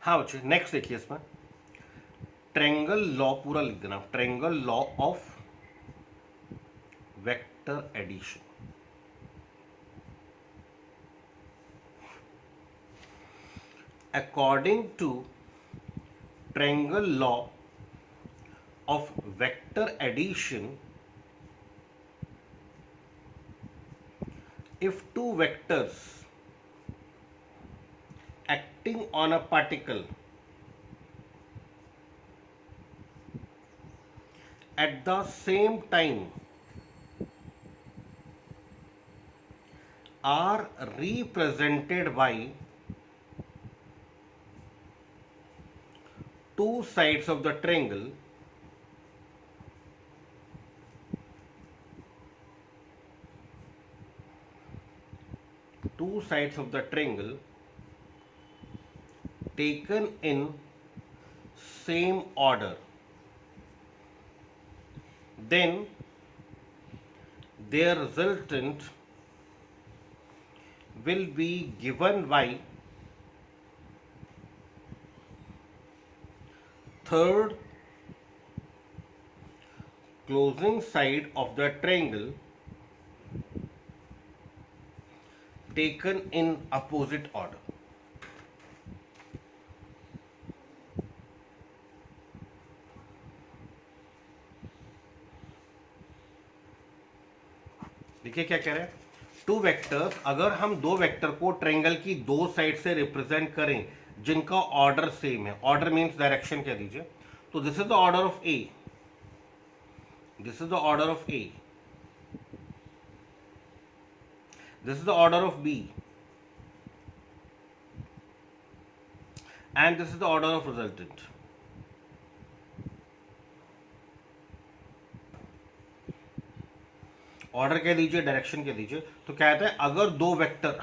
हाँ बच्चे, नेक्स्ट देखिए इसमें ट्रायंगल लॉ पूरा लिख देना, triangle law of vector addition. According to triangle law of vector addition, if two vectors acting on a particle at the same time are represented by two sides of the triangle, taken in same order, then their resultant will be given by third closing side of the triangle taken in opposite order. देखिए क्या कह रहे हैं, two vectors, अगर हम दो vector को triangle की दो साइड से रिप्रेजेंट करें जिनका ऑर्डर सेम है, ऑर्डर मींस डायरेक्शन कह दीजिए, तो this is the order of A, this is the order of A, this is the order of B, and this is the order of resultant. Order कह दीजिए, direction कह दीजिए, तो क्या कहता है, अगर दो वेक्टर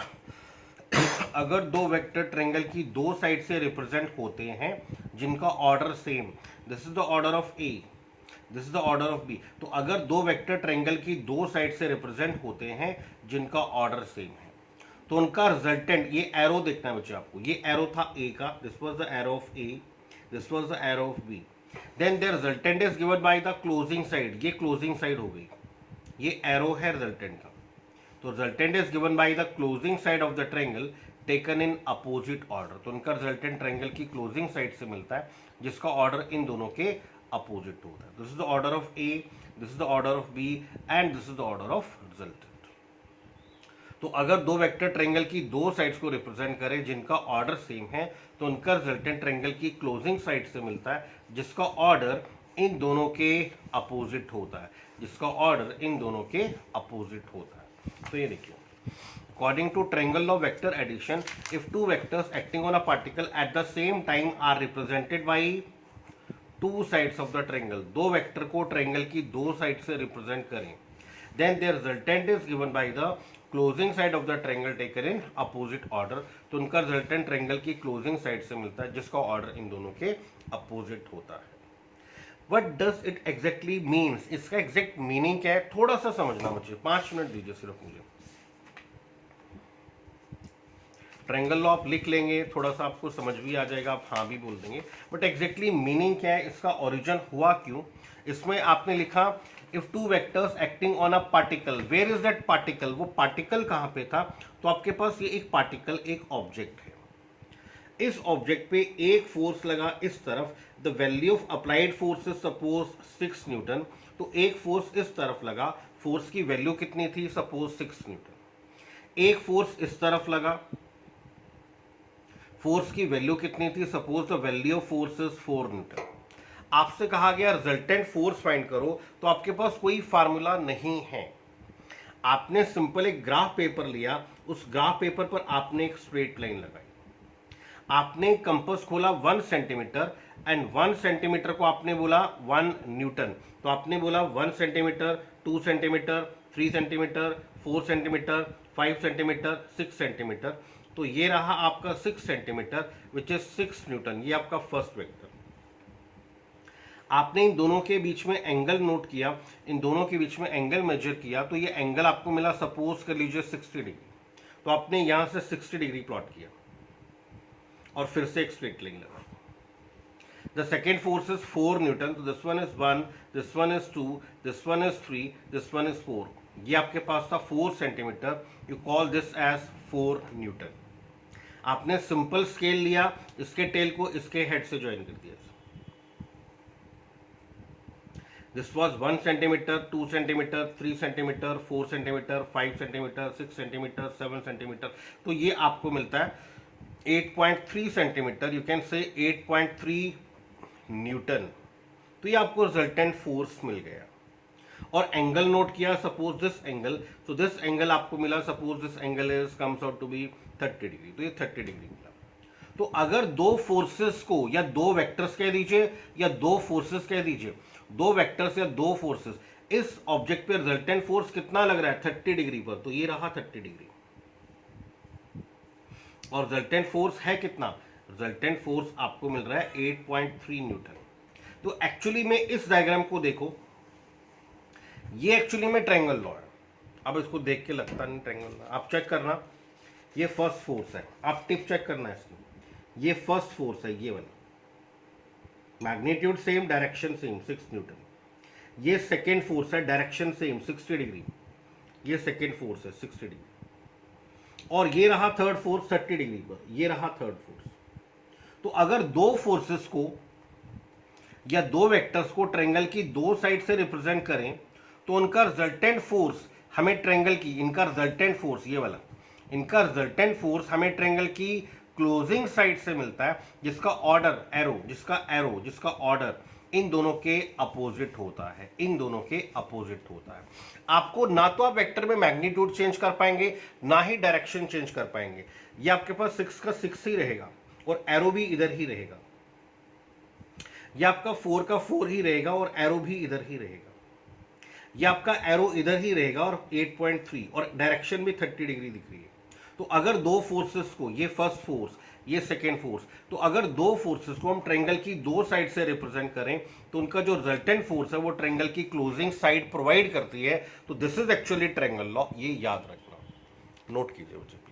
अगर दो वेक्टर ट्रायंगल की दो साइड से रिप्रेजेंट होते हैं जिनका order same, this is the order of A, this is the order of B, तो अगर दो वेक्टर ट्रायंगल की दो साइड से रिप्रेजेंट होते हैं जिनका ऑर्डर सेम है, तो उनका रिजल्टेंट, ये एरो देखना है बच्चे आपको, ये एरो था ए का, this was the arrow of A, this was the arrow of B, then there resultant is given by the closing side, ये क्लोजिंग साइड हो गई, ये एरो है रिजल्टेंट का, तो resultant is given by the closing side of the triangle taken in opposite order, तो उनका resultant triangle की क्लोजिंग साइड से मिलता है जिसका ऑर्डर इन दोनों के अपोजिट होता है। This is the order of A, this is the order of B, and this is the order of resultant. तो अगर दो वेक्टर ट्रायंगल की दो साइड्स को रिप्रेजेंट करें जिनका ऑर्डर सेम है, तो उनका रिजल्टेंट ट्रायंगल की क्लोजिंग साइड से मिलता है जिसका ऑर्डर इन दोनों के अपोजिट होता है, जिसका ऑर्डर इन दोनों के अपोजिट होता है। तो ये देखिए, according to triangle law vector addition, if two vectors acting on a particle at the same time are represented by two sides of the triangle, दो वेक्टर को ट्रायंगल की दो साइड से रिप्रेजेंट करें, then their resultant is given by the closing side of the triangle taken in opposite order, तो उनका resultant triangle की closing side से मिलता है जिसका ऑर्डर इन दोनों के अपोजिट होता है। What does it exactly means, इसका एग्जैक्ट मीनिंग क्या है, थोड़ा सा समझना मुझे, 5 मिनट दीजिए सिर्फ मुझे। ट्रायंगल लॉ आप लिख लेंगे, थोड़ा सा आपको समझ भी आ जाएगा, आप हाँ भी बोल देंगे, बट एग्जैक्टली मीनिंग क्या है, इसका ओरिजिन हुआ क्यों। इसमें आपने लिखा if two vectors acting on a particle, where is that particle, वो पार्टिकल कहाँ पे था, तो आपके पास ये एक पार्टिकल, एक ऑब्जेक्ट है, इस ऑब्जेक्ट पे एक फोर्स लगा इस तरफ, the value of applied force is suppose 6 Newton, तो एक फोर्स इस तरफ लगा, फोर्स की वैल्यू कितनी थी, सपोज 6 न्यूटन, एक फोर्स इस तरफ लगा, फोर्स की वैल्यू कितनी थी, suppose the value of force is 4 Newton. आपसे कहा गया रिजल्टेंट फोर्स फाइंड करो, तो आपके पास कोई फार्मूला नहीं है, आपने सिंपल एक ग्राफ पेपर लिया, उस ग्राफ पेपर पर आपने एक स्ट्रेट लाइन लगाई, आपने कंपास खोला 1 सेंटीमीटर, एंड 1 सेंटीमीटर को आपने बोला 1 न्यूटन, तो आपने बोला 1 centimetre, 2 centimetre, 3 centimetre, 4 centimetre, 5 centimetre, 6 centimetre, तो ये रहा आपका 6 सेंटीमीटर विच इज 6 न्यूटन, ये आपका फर्स्ट वेक्टर। आपने इन दोनों के बीच में एंगल नोट किया, इन दोनों के बीच में एंगल मेजर किया, तो ये एंगल आपको मिला, सपोज कर लीजिए 60 डिग्री, तो आपने यहां से 60 डिग्री प्लॉट किया, और फिर से एक स्ट्रेट लाइन लगा। The second force is 4 Newton, तो this one is 1, this one is 2, this one is 3, this one is 4। ये आपके पास था 4 centimetre, you call this as 4 newton. आपने सिंपल स्केल लिया, इसके टेल को इसके हेड से ज्वाइन कर दिया। This was 1 centimetre, 2 centimetre, 3 centimetre, 4 centimetre, 5 centimetre, 6 centimetre, 7 centimetre, तो ये आपको मिलता है 8.3 centimetre, you can say 8.3 Newton. तो ये आपको रिजल्टेंट फोर्स मिल गया। और एंगल नोट किया, सपोज दिस एंगल, तो दिस एंगल आपको मिला, suppose this angle is comes out to be 30 degree, तो ये 30 डिग्री मिला। तो अगर दो फोर्सेस को, या दो वेक्टर्स कह दीजिए या दो फोर्सेस कह दीजिए, दो वेक्टर्स या दो फोर्सेस, इस ऑब्जेक्ट पे रिजल्टेंट फोर्स कितना लग रहा है 30 डिग्री पर, तो ये रहा 30 डिग्री। और रिजल्टेंट फोर्स है कितना, रिजल्टेंट फोर्स आपको मिल रहा है 8.3 न्यूटन। तो एक्चुअली में इस डायग्राम को देखो, ये एक्चुअली में ट्रायंगल लॉ है। अब इसको देख के लगता नहीं ट्रायंगल लॉ, आप चेक करना, ये फर्स्ट फोर्स है, आप टिप चेक करना है इसमें, ये फर्स्ट फोर्स है, ये वाला magnitude same, direction same 6 Newton. ये सेकेंड फोर्स है, डायरेक्शन सेम 60 डिग्री, ये सेकेंड फोर्स है 60 डिग्री। और ये रहा थर्ड फोर्स 30 डिग्री पर, ये रहा थर्ड फोर्स। तो अगर दो फोर्सेस को या दो वेक्टर्स को ट्रायंगल की दो साइड से रिप्रेजेंट करें, तो उनका रिजल्टेंट फोर्स हमें ट्रायंगल की, इनका रिजल्टेंट फोर्स ये वाला, इनका रिजल्टेंट फोर्स हमें ट्रायंगल की क्लोजिंग साइड से मिलता है, जिसका ऑर्डर एरो, जिसका ऑर्डर इन दोनों के अपोजिट होता है, इन दोनों के अपोजिट होता है। आपको ना तो आप वेक्टर में मैग्नीट्यूड चेंज कर पाएंगे, ना ही डायरेक्शन चेंज कर पाएंगे। ये आपके पास 6 का 6 ही रहेगा और एरो भी इधर ही रहेगा। ये आपका 4 का 4 ही रहेगा और एरो भी इधर ही रहेगा। ये आपका एरो इधर ही रहेगा और 8.3 और डायरेक्शन भी 30 डिग्री दिख रही है। तो अगर दो फोर्सेस को, ये फर्स्ट फोर्स, ये सेकेंड फोर्स, तो अगर दो फोर्सेस को हम ट्रायंगल की दो साइड से रिप्रेजेंट करें, तो उनका जो रिजल्टेंट फोर्स है वो ट्रायंगल की क्लोजिंग साइड प्रोवाइड करती है। तो this is actually triangle law, ये याद रखना, नोट कीजिए बच्चे।